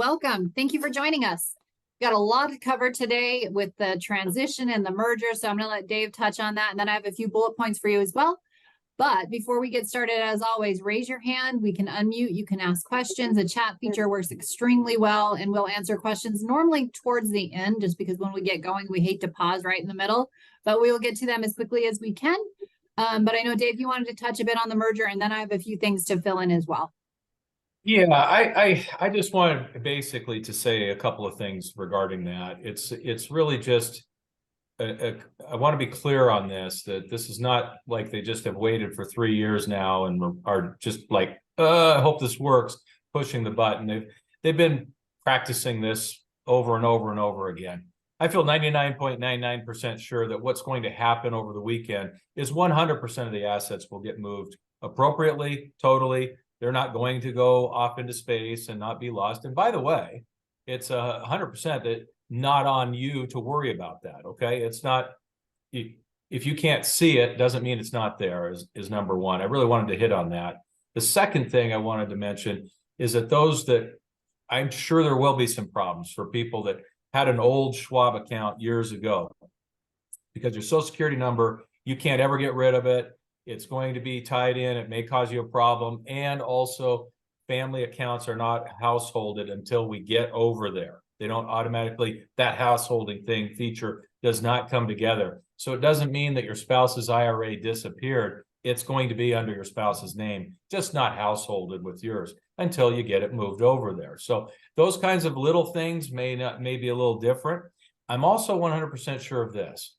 Welcome. Thank you for joining us. Got a lot to cover today with the transition and the merger, so I'm going to let Dave touch on that, and then I have a few bullet points for you as well. But before we get started, as always, raise your hand. We can unmute. You can ask questions. The chat feature works extremely well, and we'll answer questions normally towards the end, just because when we get going, we hate to pause right in the middle, but we will get to them as quickly as we can. But I know, Dave, you wanted to touch a bit on the merger, and then I have a few things to fill in as well. Yeah, I just wanted basically to say a couple of things regarding that. It's really just I want to be clear on this, that this is not like they just have waited for 3 years now and are just like, I hope this works, pushing the button. They've been practicing this over and over and over again. I feel 99.99% sure that what's going to happen over the weekend is 100% of the assets will get moved appropriately, totally. They're not going to go off into space and not be lost. And by the way, it's 100% that not on you to worry about that, okay? It's not, if you can't see it, doesn't mean it's not there, is number one. I really wanted to hit on that. The second thing I wanted to mention is that I'm sure there will be some problems for people that had an old Schwab account years ago, because your Social Security number, you can't ever get rid of it. It's going to be tied in. It may cause you a problem. And also, family accounts are not householded until we get over there. They don't automatically, that householding thing feature does not come together. So it doesn't mean that your spouse's IRA disappeared. It's going to be under your spouse's name, just not householded with yours until you get it moved over there. So those kinds of little things may be a little different. I'm also 100% sure of this.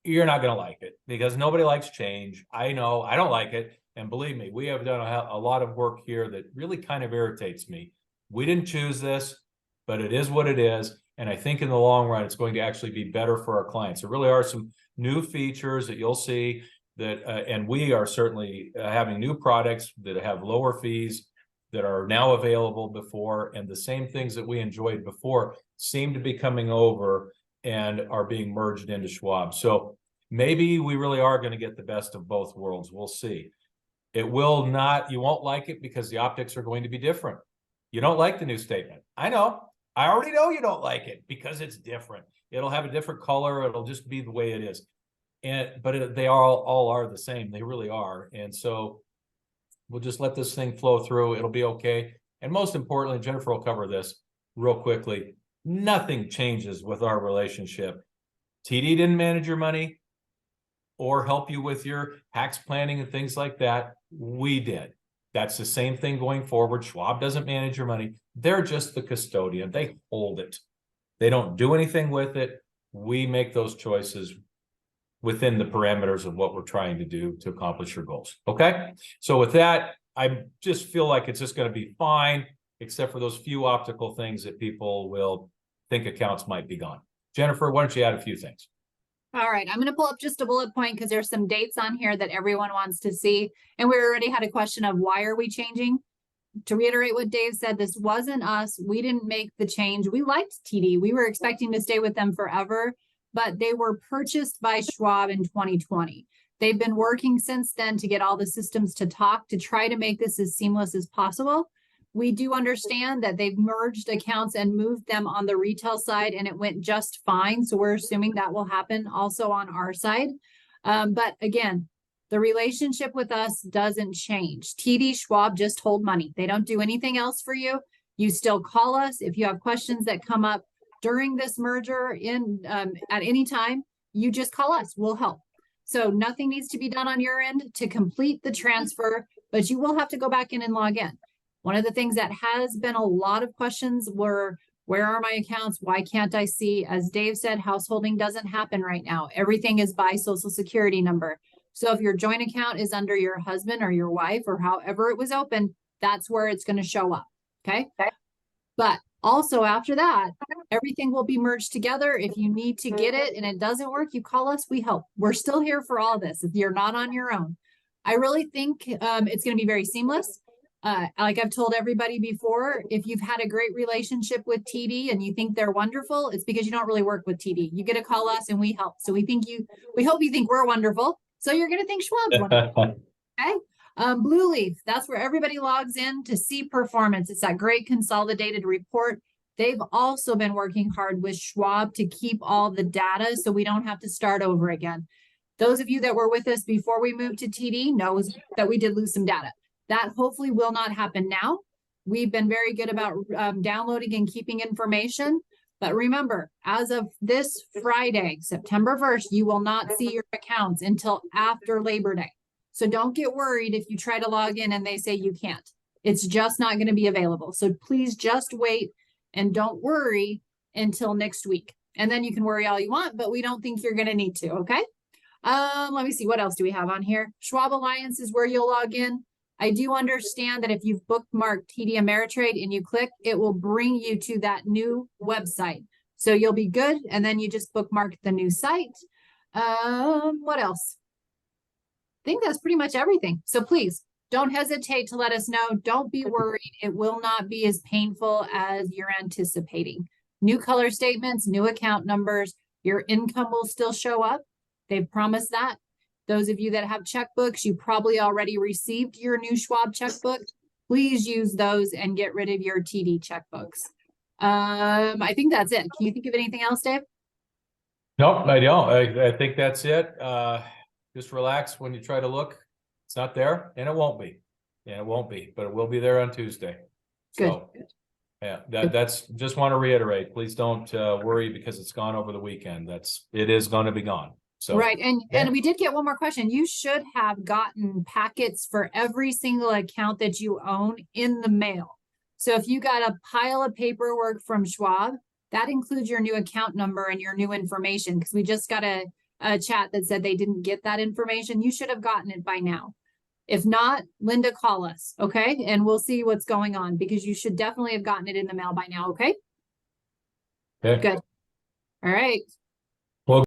You're not going to like it, because nobody likes change. I know, I don't like it. And believe me, we have done a lot of work here that really kind of irritates me. We didn't choose this, but it is what it is. And I think in the long run, it's going to actually be better for our clients. There really are some new features that you'll see that, and we are certainly having new products that have lower fees that are now available before. And the same things that we enjoyed before seem to be coming over and are being merged into Schwab. So maybe we really are going to get the best of both worlds. We'll see. It will not, you won't like it because the optics are going to be different. You don't like the new statement. I know. I already know you don't like it because it's different. It'll have a different color. It'll just be the way it is. But they all are the same. They really are. And so we'll just let this thing flow through. It'll be okay. And most importantly, Jennifer will cover this real quickly. Nothing changes with our relationship. TD didn't manage your money or help you with your tax planning and things like that. We did. That's the same thing going forward. Schwab doesn't manage your money. They're just the custodian. They hold it. They don't do anything with it. We make those choices within the parameters of what we're trying to do to accomplish your goals. Okay? So with that, I just feel like it's just going to be fine, except for those few optical things that people will think accounts might be gone. Jennifer, why don't you add a few things? All right, I'm going to pull up just a bullet point because there's some dates on here that everyone wants to see. And we already had a question of why are we changing? To reiterate what Dave said, this wasn't us. We didn't make the change. We liked TD. We were expecting to stay with them forever, but they were purchased by Schwab in 2020. They've been working since then to get all the systems to talk to try to make this as seamless as possible. We do understand that they've merged accounts and moved them on the retail side, and it went just fine. So we're assuming that will happen also on our side. But again, the relationship with us doesn't change. TD Schwab just hold money. They don't do anything else for you. You still call us if you have questions that come up during this merger at any time. You just call us. We'll help. So nothing needs to be done on your end to complete the transfer, but you will have to go back in and log in. One of the things that has been a lot of questions were, where are my accounts? Why can't I see? As Dave said, householding doesn't happen right now. Everything is by Social Security number. So if your joint account is under your husband or your wife or however it was open, that's where it's going to show up. Okay. But also after that, everything will be merged together. If you need to get it and it doesn't work, you call us, we help. We're still here for all this. If you're not on your own, I really think it's going to be very seamless. Like I've told everybody before, if you've had a great relationship with TD and you think they're wonderful, it's because you don't really work with TD. You get to call us and we help. So we hope you think we're wonderful. So you're going to think Schwab's wonderful. Okay. Blue Leaf, that's where everybody logs in to see performance. It's that great consolidated report. They've also been working hard with Schwab to keep all the data so we don't have to start over again. Those of you that were with us before we moved to TD knows that we did lose some data. That hopefully will not happen now. We've been very good about downloading and keeping information. But remember, as of this Friday, September 1st, you will not see your accounts until after Labor Day. So don't get worried if you try to log in and they say you can't. It's just not going to be available. So please just wait and don't worry until next week. And then you can worry all you want, but we don't think you're going to need to, okay? Let me see, what else do we have on here? Schwab Alliance is where you'll log in. I do understand that if you've bookmarked TD Ameritrade and you click, it will bring you to that new website. So you'll be good. And then you just bookmark the new site. What else? I think that's pretty much everything. So please don't hesitate to let us know. Don't be worried. It will not be as painful as you're anticipating. New color statements, new account numbers, your income will still show up. They've promised that. Those of you that have checkbooks, you probably already received your new Schwab checkbook. Please use those and get rid of your TD checkbooks. I think that's it. Can you think of anything else, Dave? Nope, I don't. I think that's it. Just relax when you try to look. It's not there, and it won't be. And it won't be, but it will be there on Tuesday. So, Good. yeah, that's just want to reiterate. Please don't worry because it's gone over the weekend. It is going to be gone. So right. And yeah. we did get one more question. You should have gotten packets for every single account that you own in the mail. So if you got a pile of paperwork from Schwab, that includes your new account number and your new information, because we just got a chat that said they didn't get that information. You should have gotten it by now. If not, Linda, call us, okay? And we'll see what's going on, because you should definitely have gotten it in the mail by now, okay? Okay. Good. All right.